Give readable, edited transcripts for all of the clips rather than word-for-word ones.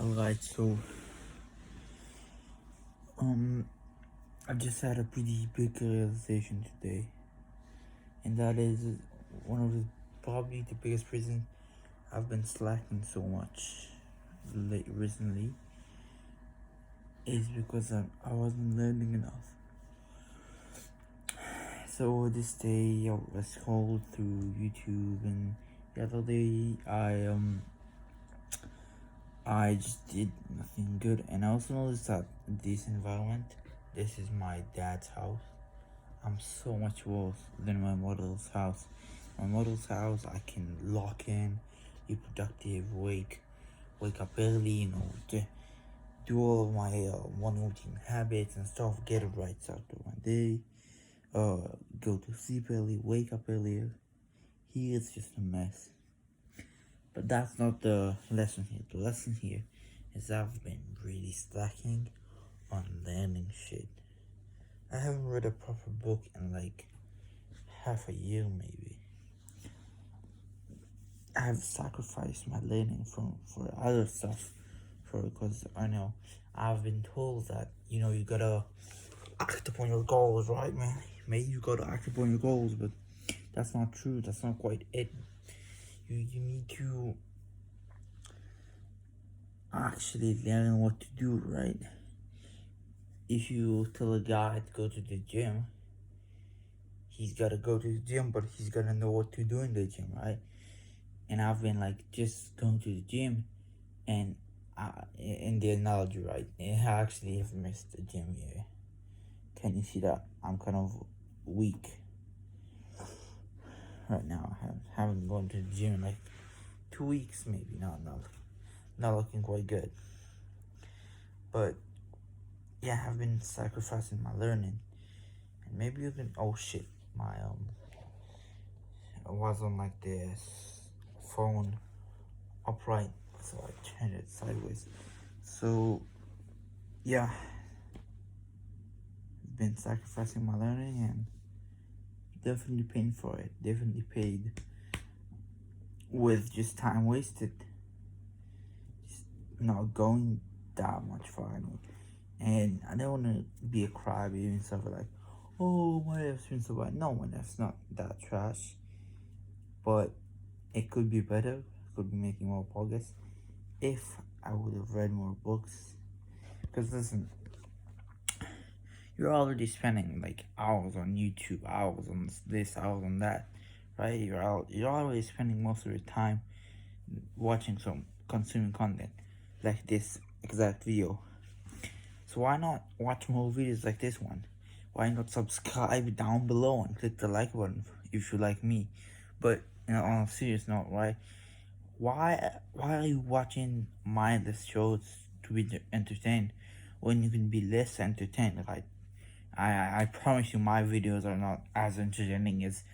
Alright, so I just had a pretty big realization today, and that is one of the probably the biggest reasons I've been slacking so much recently is because I wasn't learning enough. So this day I scrolled through YouTube, and the other day I just did nothing good, and I also noticed that this environment, this is my dad's house. I'm so much worse than my mother's house. My mother's house, I can lock in, be productive, wake up early, do all of my morning routine habits and stuff, get it right start to my day, go to sleep early, wake up earlier. Here it's just a mess. But that's not the lesson here. The lesson here is I've been really slacking on learning shit. I haven't read a proper book in like half a year maybe. I've sacrificed my learning for other stuff because I know I've been told that you gotta act upon your goals, right, man? Maybe you gotta act upon your goals, but that's not true. That's not quite it. You need to actually learn what to do, right? If you tell a guy to go to the gym, he's gotta go to the gym, but he's gotta know what to do in the gym, right? And I've been like just going to the gym, and in the analogy, right? I actually have missed the gym here. Can you see that? I'm kind of weak right now. I haven't gone to the gym in like 2 weeks, maybe. Not looking quite good. But yeah, I've been sacrificing my learning, and maybe even oh shit, my I was on like this phone upright, so I turned it sideways. So yeah, I've been sacrificing my learning and definitely paying for it. Definitely paid with just time wasted. Just not going that much far anyway. And I don't want to be a crybaby and stuff like, oh, my life's been so bad. No, my life's not that trash, but it could be better. Could be making more progress if I would have read more books. Because listen, you're already spending like hours on YouTube, hours on this, hours on that, right? You're already spending most of your time watching some consuming content like this exact video. So why not watch more videos like this one? Why not subscribe down below and click the like button if you like me? But on a serious note, right? Why are you watching mindless shows to be entertained when you can be less entertained, right? I promise you my videos are not as entertaining as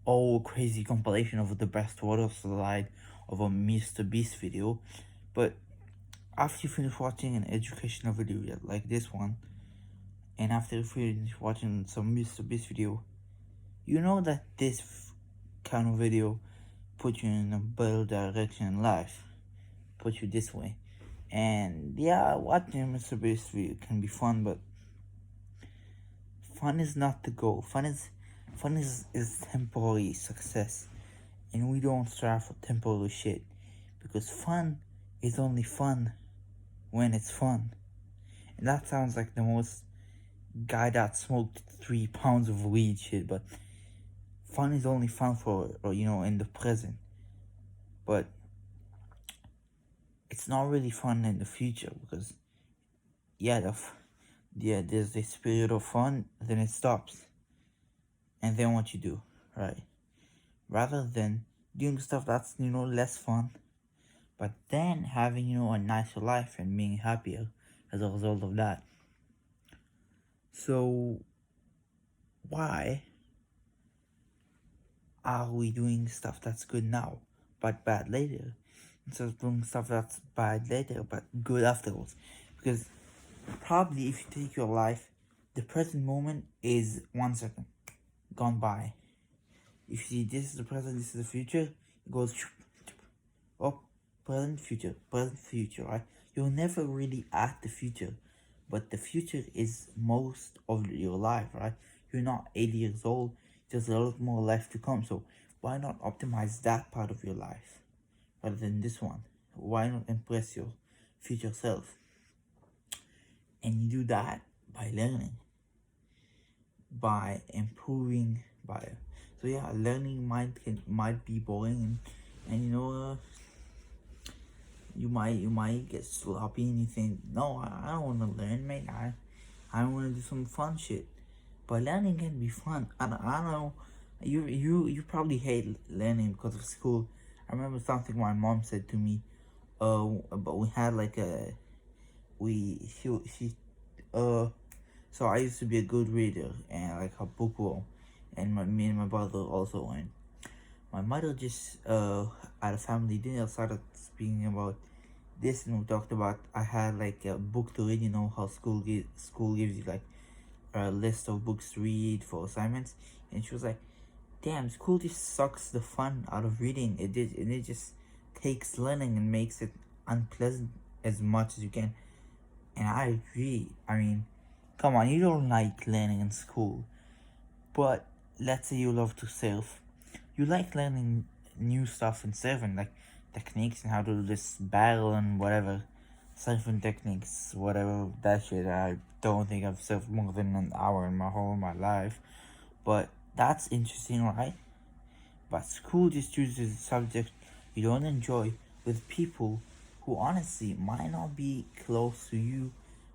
all crazy compilation of the best water slide of a Mr. Beast video. But after you finish watching an educational video like this one, and after you finish watching some Mr. Beast video, you know that this kind of video put you in a better direction in life, put you this way. And yeah, watching Mr. Beast video can be fun, but fun is not the goal. Fun is temporary success, and we don't strive for temporary shit, because fun is only fun when it's fun. And that sounds like the most guy that smoked 3 pounds of weed shit, but fun is only fun for in the present, but it's not really fun in the future, because there's this period of fun, then it stops, and then what you do, right? Rather than doing stuff that's less fun, but then having a nicer life and being happier as a result of that. So why are we doing stuff that's good now but bad later, instead of doing stuff that's bad later but good afterwards? Because probably if you take your life, the present moment is 1 second gone by. If you see this is the present, this is the future, it goes up, present, future, right? You're never really at the future, but the future is most of your life, right? You're not 80 years old, there's a lot more life to come. So why not optimize that part of your life rather than this one? Why not impress your future self? And you do that by learning, by improving, by so yeah, learning might be boring, and you might get sloppy and you think, no, I don't want to learn, mate. I want to do some fun shit. But learning can be fun. I don't know. You probably hate learning because of school. I remember something my mom said to me. But we had like a we she so I used to be a good reader and like a bookworm, and me and my brother also. And my mother just at a family dinner started speaking about this, and we talked about I had like a book to read. You know how school gives you like a list of books to read for assignments, and she was like, "Damn, school just sucks the fun out of reading. It just takes learning and makes it unpleasant as much as you can." And I agree. I mean, come on, you don't like learning in school, but let's say you love to surf. You like learning new stuff in surfing, like techniques and how to do this barrel and whatever. Surfing techniques, whatever that shit. I don't think I've surfed more than an hour in my life. But that's interesting, right? But school just chooses a subject you don't enjoy with people who honestly might not be close to you,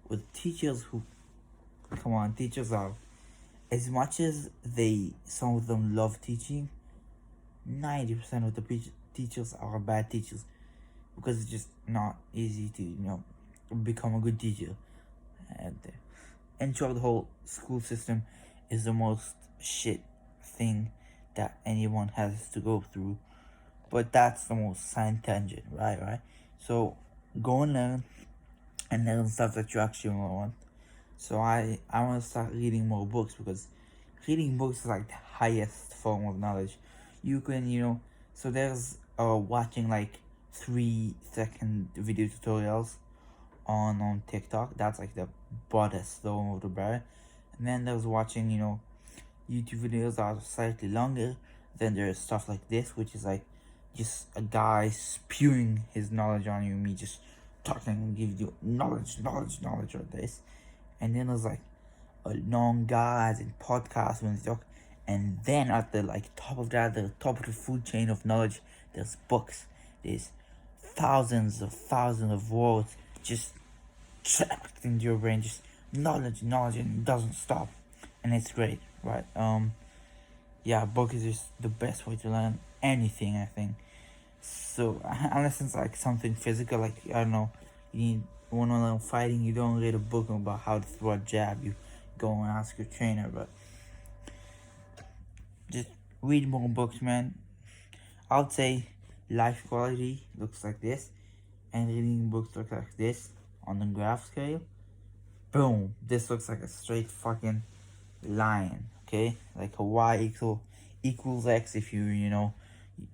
with teachers who, come on, teachers are, as much as some of them love teaching, 90% of the teachers are bad teachers because it's just not easy to, become a good teacher. And in short, the whole school system is the most shit thing that anyone has to go through. But that's the most side tangent, right? Right? So go and learn stuff that you actually want. So I want to start reading more books because reading books is like the highest form of knowledge. You can, so there's watching like 3 second video tutorials on TikTok. That's like the baddest though of the brand. And then there's watching, YouTube videos that are slightly longer. Then there's stuff like this, which is like just a guy spewing his knowledge on you, me just talking and giving you knowledge of this. And then there's like a long guys and podcasts when they talk. And then at the like top of that, the top of the food chain of knowledge, there's books. There's thousands of words just trapped into your brain, just knowledge, and it doesn't stop. And it's great, right? Yeah, book is just the best way to learn anything, I think. So unless it's like something physical, like I don't know, you want to learn fighting, you don't read a book about how to throw a jab. You go and ask your trainer, but just read more books, man. I would say life quality looks like this, and reading books look like this on the graph scale. Boom, this looks like a straight fucking line, okay? Like a equals x if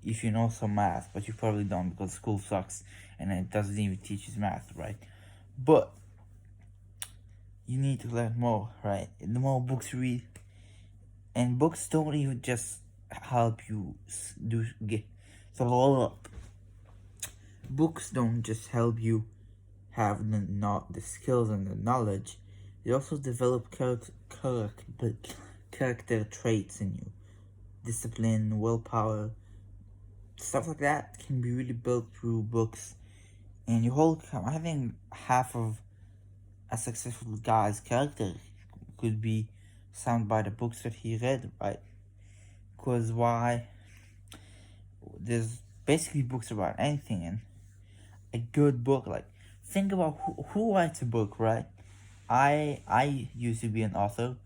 if you know some math, but you probably don't because school sucks and it doesn't even teach you math, right? But you need to learn more, right? The more books you read, and books don't even just help you get so all up. Books don't just help you have the skills and the knowledge. They also develop character traits in you, discipline, willpower, stuff like that can be really built through books. And I think half of a successful guy's character could be found by the books that he read, right? Because why? There's basically books about anything, and a good book, like, think about who writes a book, right? I used to be an author.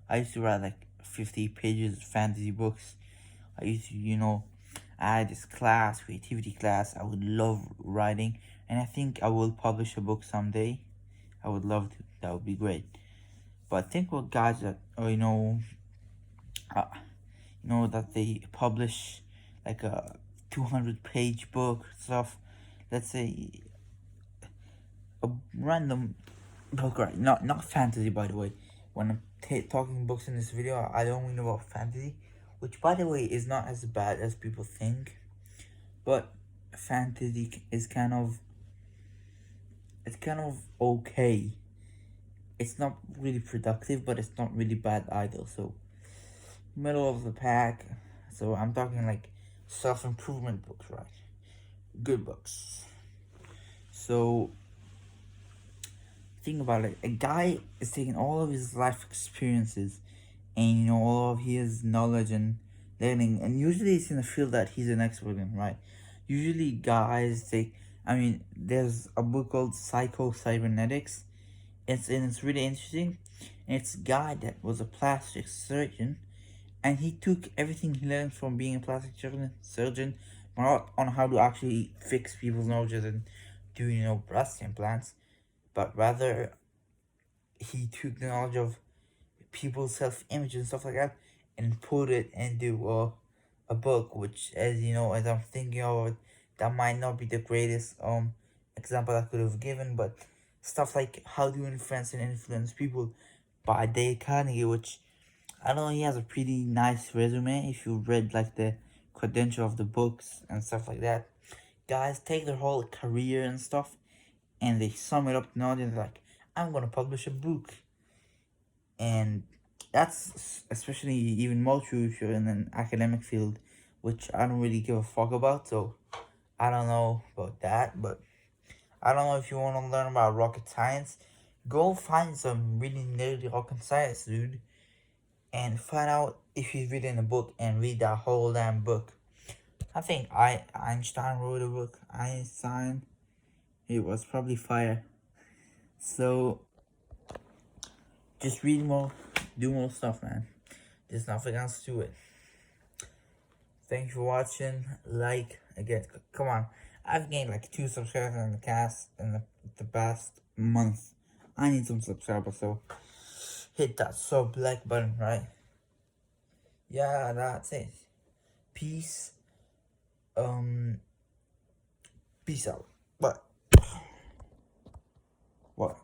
I used to write like 50 pages of fantasy books. I used to, I had this class, creativity class. I would love writing, and I think I will publish a book someday. I would love to. That would be great. But think about guys that, uh, that they publish like a 200-page book stuff. Let's say random book, right? Not fantasy, by the way. When I'm talking books in this video, I don't mean about fantasy, which, by the way, is not as bad as people think. But fantasy is kind of okay. It's not really productive, but it's not really bad either. So middle of the pack. So I'm talking like self-improvement books, right? Good books. So think about it. A guy is taking all of his life experiences and all of his knowledge and learning, and usually it's in a field that he's an expert in, right? Usually guys take, I mean, there's a book called Psycho Cybernetics. It's really interesting. And it's a guy that was a plastic surgeon, and he took everything he learned from being a plastic surgeon, not on how to actually fix people's noses and do breast implants, but rather he took the knowledge of people's self-image and stuff like that and put it into a book, which, as you know, as I'm thinking of it, that might not be the greatest example I could have given, but stuff like How to Influence People by Dale Carnegie, which I don't know, he has a pretty nice resume if you read like the credential of the books and stuff like that. Guys take their whole career and stuff and they sum it up now and they're like, I'm gonna publish a book. And that's especially even more true if you're in an academic field, which I don't really give a fuck about, so I don't know about that. But I don't know, if you want to learn about rocket science, go find some really nerdy rocket science dude and find out if he's reading a book and read that whole damn book. I think Einstein wrote a book. Einstein. It was probably fire. So just read more, do more stuff, man. There's nothing else to it. Thanks for watching. Like again, come on. I've gained like 2 subscribers on the cast in the past month. I need some subscribers, so hit that sub like button, right? Yeah, that's it. Peace. Peace out. What?